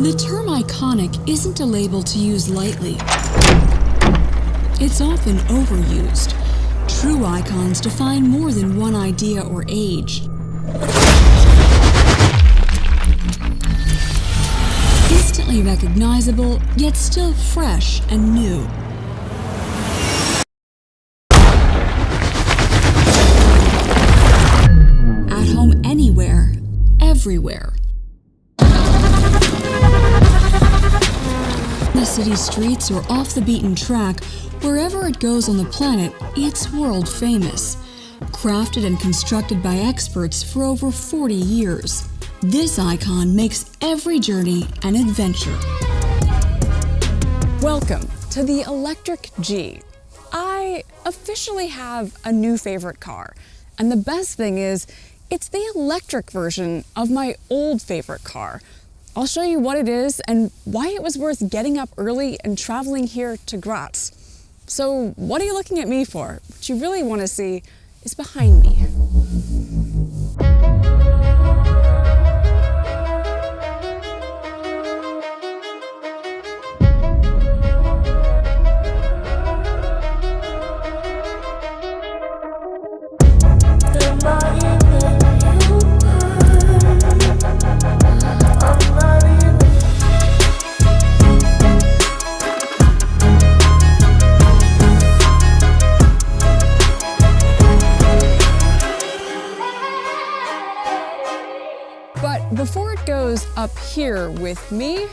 The term iconic isn't a label to use lightly. It's often overused. True icons define more than one idea or age. Instantly recognizable, yet still fresh and new. At home anywhere, everywhere. The city streets or off the beaten track, wherever it goes on the planet, it's world famous. Crafted and constructed by experts for over 40 years. This icon makes every journey an adventure. Welcome to the Electric G. I officially have a new favorite car, and the best thing is, it's the electric version of my old favorite car. I'll show you what it is and why it was worth getting up early and traveling here to Graz. So what are you looking at me for? What you really want to see is behind me. But before it goes up here with me,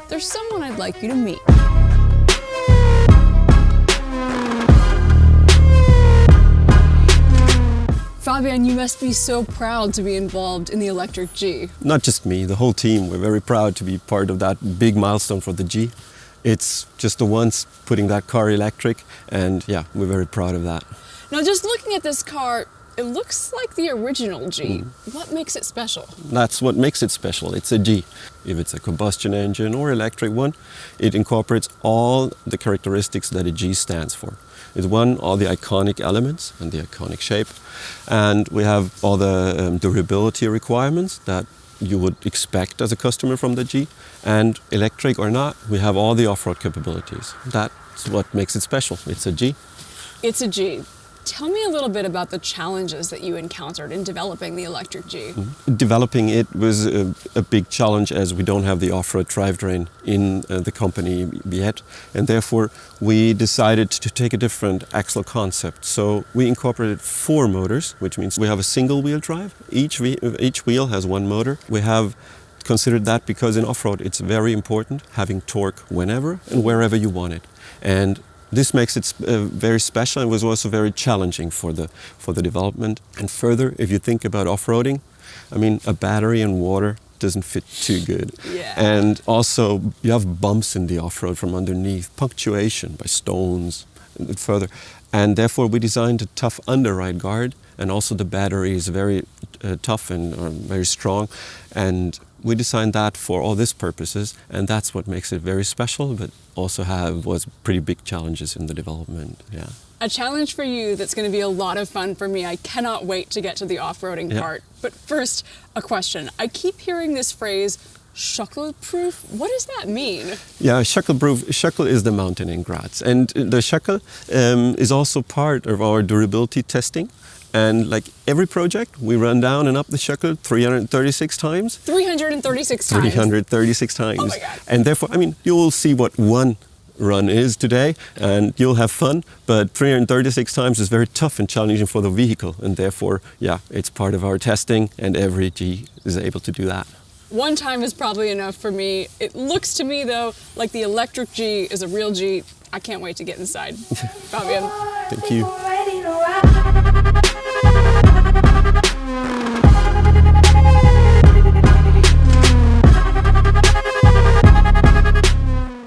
there's someone I'd like you to meet. Fabian, you must be so proud to be involved in the Electric G. Not just me, the whole team. We're very proud to be part of that big milestone for the G. It's just the once putting that car electric, and yeah, we're very proud of that. Now, just looking at this car, it looks like the original G. What makes it special? That's what makes it special. It's a G. If it's a combustion engine or electric one, it incorporates all the characteristics that a G stands for. It's all the iconic elements and the iconic shape. And we have all the durability requirements that you would expect as a customer from the G. And electric or not, we have all the off-road capabilities. That's what makes it special. It's a G. It's a G. Tell me a little bit about the challenges that you encountered in developing the Electric G. Developing it was a big challenge, as we don't have the off-road drivetrain in the company yet, and therefore we decided to take a different axle concept. So we incorporated 4 motors, which means we have a single wheel drive. Each wheel has 1 motor. We have considered that because in off-road it's very important having torque whenever and wherever you want it. And this makes it very special and was also very challenging for the development. And further, if you think about off-roading, I mean, a battery and water doesn't fit too good. Yeah. And also, you have bumps in the off-road from underneath, punctuation by stones and further. And therefore, we designed a tough underride guard, and also the battery is very tough and very strong. And we designed that for all these purposes, and that's what makes it very special, but also was pretty big challenges in the development. Yeah. A challenge for you that's going to be a lot of fun for me. I cannot wait to get to the off-roading part. But first, a question. I keep hearing this phrase, shuckle-proof. What does that mean? Yeah, shuckle-proof. Shuckle is the mountain in Graz, and the shuckle is also part of our durability testing. And like every project, we run down and up the shuckle 336 times. 336 times? 336 times. Oh my God. And therefore, I mean, you'll see what one run is today, and you'll have fun, but 336 times is very tough and challenging for the vehicle, and therefore, yeah, it's part of our testing, and every G is able to do that. One time is probably enough for me. It looks to me, though, like the Electric G is a real G. I can't wait to get inside. Fabian. Thank you.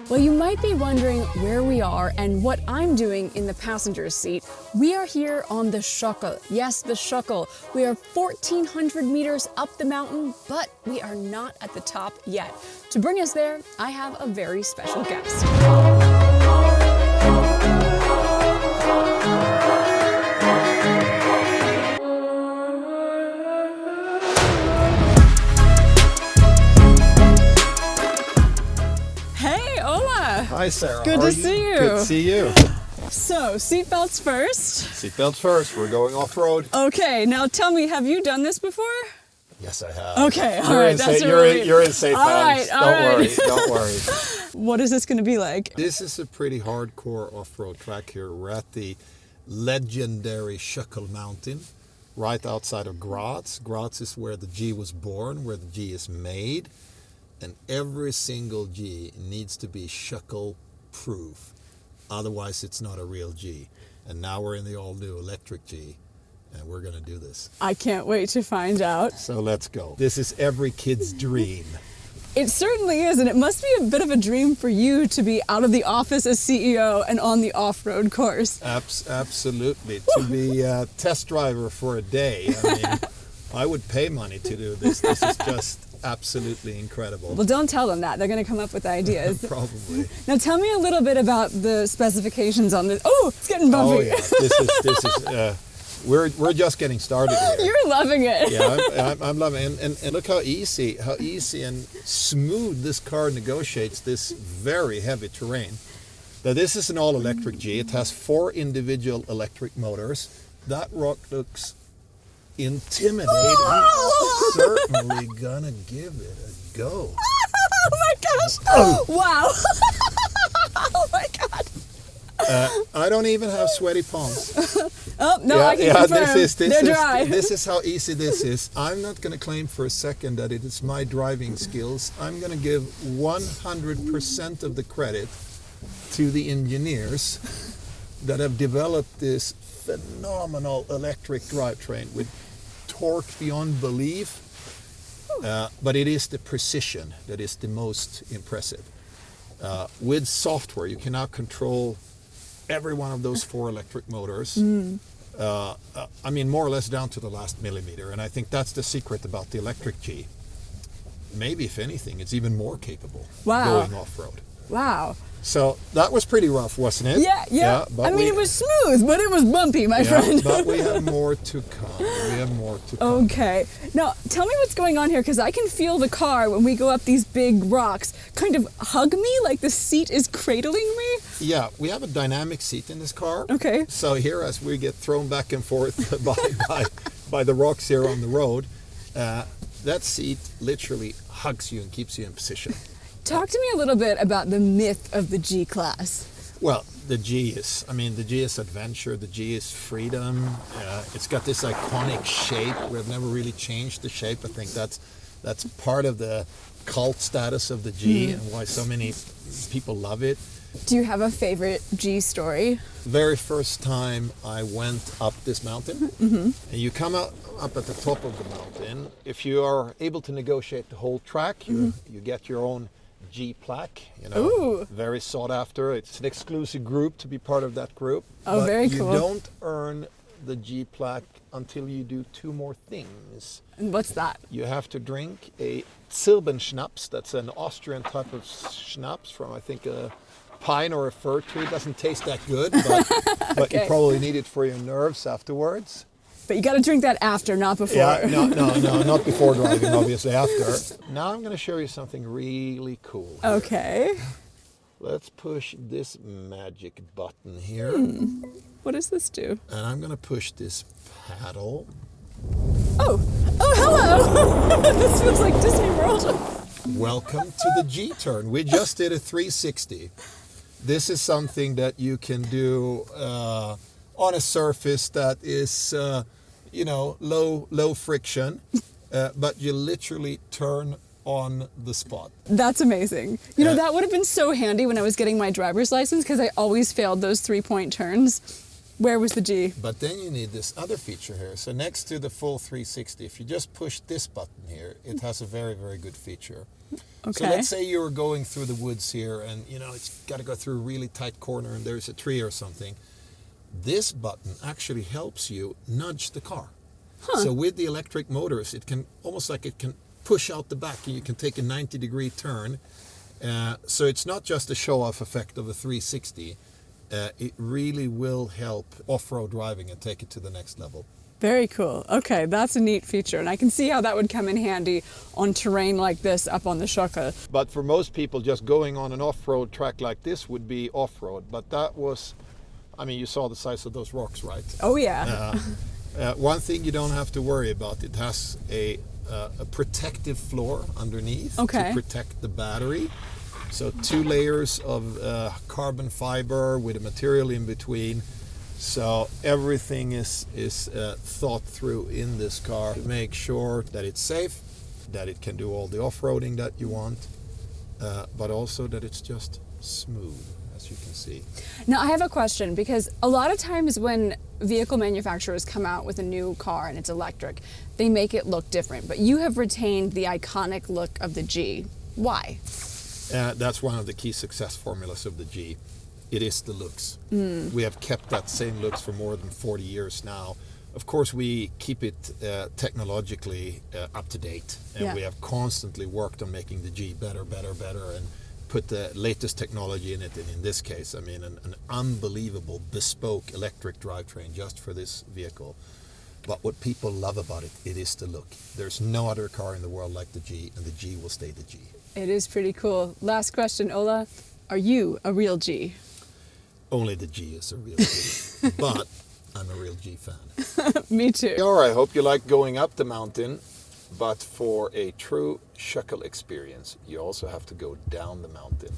Well, you might be wondering where we are and what I'm doing in the passenger seat. We are here on the Shuckle. Yes, the Shuckle. We are 1,400 meters up the mountain, but we are not at the top yet. To bring us there, I have a very special guest. Hi, Sarah. Good How to are see you. Good to see you. So, seatbelts first. Seatbelts first. We're going off-road. Okay, now tell me, have you done this before? Yes, I have. Okay, all right, that's a you're relief. you're in safe All hands. right, all Don't right. worry. Don't worry. What is this going to be like? This is a pretty hardcore off-road track here. We're at the legendary Schöckel Mountain, right outside of Graz. Graz is where the G was born, where the G is made, and every single G needs to be Schöckel-proof. Otherwise, it's not a real G. And now we're in the all-new electric G, and we're going to do this. I can't wait to find out. So let's go. This is every kid's dream. It certainly is, and it must be a bit of a dream for you to be out of the office as CEO and on the off-road course. Absolutely. To be a test driver for a day. I mean, I would pay money to do this. This is just absolutely incredible. Well, don't tell them that. They're going to come up with ideas. Probably. Now, tell me a little bit about the specifications on this. Oh, it's getting bumpy. Oh, yeah. This is we're just getting started here. You're loving it. Yeah, I'm loving it. And look how easy and smooth this car negotiates this very heavy terrain. Now, this is an all-electric G. It has 4 individual electric motors. That rock looks intimidating. I'm certainly gonna give it a go. Oh my gosh! Wow! Oh my god! I don't even have sweaty palms. Oh no, I can confirm. They're dry. This is how easy this is. I'm not going to claim for a second that it is my driving skills. I'm going to give 100% of the credit to the engineers that have developed this phenomenal electric drivetrain with torque beyond belief. But it is the precision that is the most impressive. With software, you can now control every one of those 4 electric motors. I mean, more or less down to the last millimeter. And I think that's the secret about the electric G. Maybe, if anything, it's even more capable going off-road. Wow. So that was pretty rough, wasn't it? Yeah. I mean, it was smooth, but it was bumpy, my friend. But we have more to come. Okay. Now, tell me what's going on here, because I can feel the car when we go up these big rocks kind of hug me, like the seat is cradling me. Yeah, we have a dynamic seat in this car. Okay. So here, as we get thrown back and forth by the rocks here on the road, that seat literally hugs you and keeps you in position. Talk to me a little bit about the myth of the G-Class. Well, the G is adventure, the G is freedom. It's got this iconic shape. We've never really changed the shape. I think that's part of the cult status of the G and why so many people love it. Do you have a favorite G story? Very first time I went up this mountain, and you come up at the top of the mountain. If you are able to negotiate the whole track, you get your own G plaque, Ooh. Very sought after. It's an exclusive group to be part of that group. Oh, very cool. You don't earn the G plaque until you do 2 more things. And what's that? You have to drink a Zilbenschnaps. That's an Austrian type of schnapps from, I think, a pine or a fir tree. It doesn't taste that good, but Okay. you probably need it for your nerves afterwards. But you got to drink that after, not before. Yeah, no, not before driving, obviously after. Now I'm going to show you something really cool. Okay. Let's push this magic button here. What does this do? And I'm going to push this paddle. Oh, hello. This feels like Disney World. Welcome to the G-turn. We just did a 360. This is something that you can do on a surface that is, low friction, but you literally turn on the spot. That's amazing. That would have been so handy when I was getting my driver's license because I always failed those 3-point turns. Where was the G? But then you need this other feature here. So next to the full 360, if you just push this button here, it has a very, very good feature. Okay. So let's say you were going through the woods here and, it's got to go through a really tight corner and there's a tree or something. This button actually helps you nudge the car. So with the electric motors, it can push out the back and you can take a 90-degree turn. So it's not just a show-off effect of a 360. it really will help off-road driving and take it to the next level. Very cool. Okay, that's a neat feature, and I can see how that would come in handy on terrain like this up on the Sjöke. But for most people, just going on an off-road track like this would be off-road. But that was, I mean, you saw the size of those rocks, right? Oh yeah. One thing you don't have to worry about, it has a protective floor underneath to protect the battery. So 2 layers of carbon fiber with a material in between. So everything is thought through in this car to make sure that it's safe, that it can do all the off-roading that you want, but also that it's just smooth, as you can see. Now I have a question, because a lot of times when vehicle manufacturers come out with a new car and it's electric, they make it look different, but you have retained the iconic look of the G. Why? That's one of the key success formulas of the G. It is the looks. We have kept that same looks for more than 40 years now. Of course, we keep it technologically up to date, and we have constantly worked on making the G better, and put the latest technology in it. And in this case, I mean, an unbelievable bespoke electric drivetrain just for this vehicle. But what people love about it, it is the look. There's no other car in the world like the G, and the G will stay the G. It is pretty cool. Last question, Ola. Are you a real G? Only the G is a real G, but I'm a real G fan. Me too. All right, I hope you like going up the mountain, but for a true Sjöke experience, you also have to go down the mountain.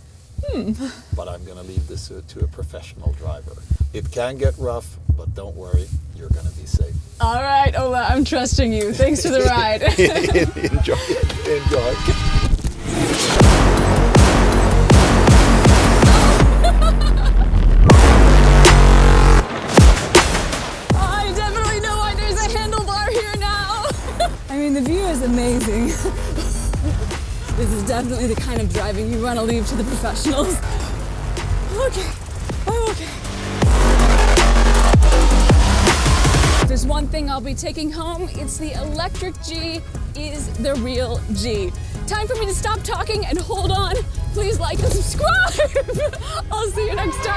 But I'm going to leave this to a professional driver. It can get rough, but don't worry, you're going to be safe. All right, Ola, I'm trusting you. Thanks for the ride. Enjoy. The view is amazing. This is definitely the kind of driving you want to leave to the professionals. Okay, I'm okay. If there's one thing I'll be taking home, it's the electric G is the real G. Time for me to stop talking and hold on. Please like and subscribe. I'll see you next time.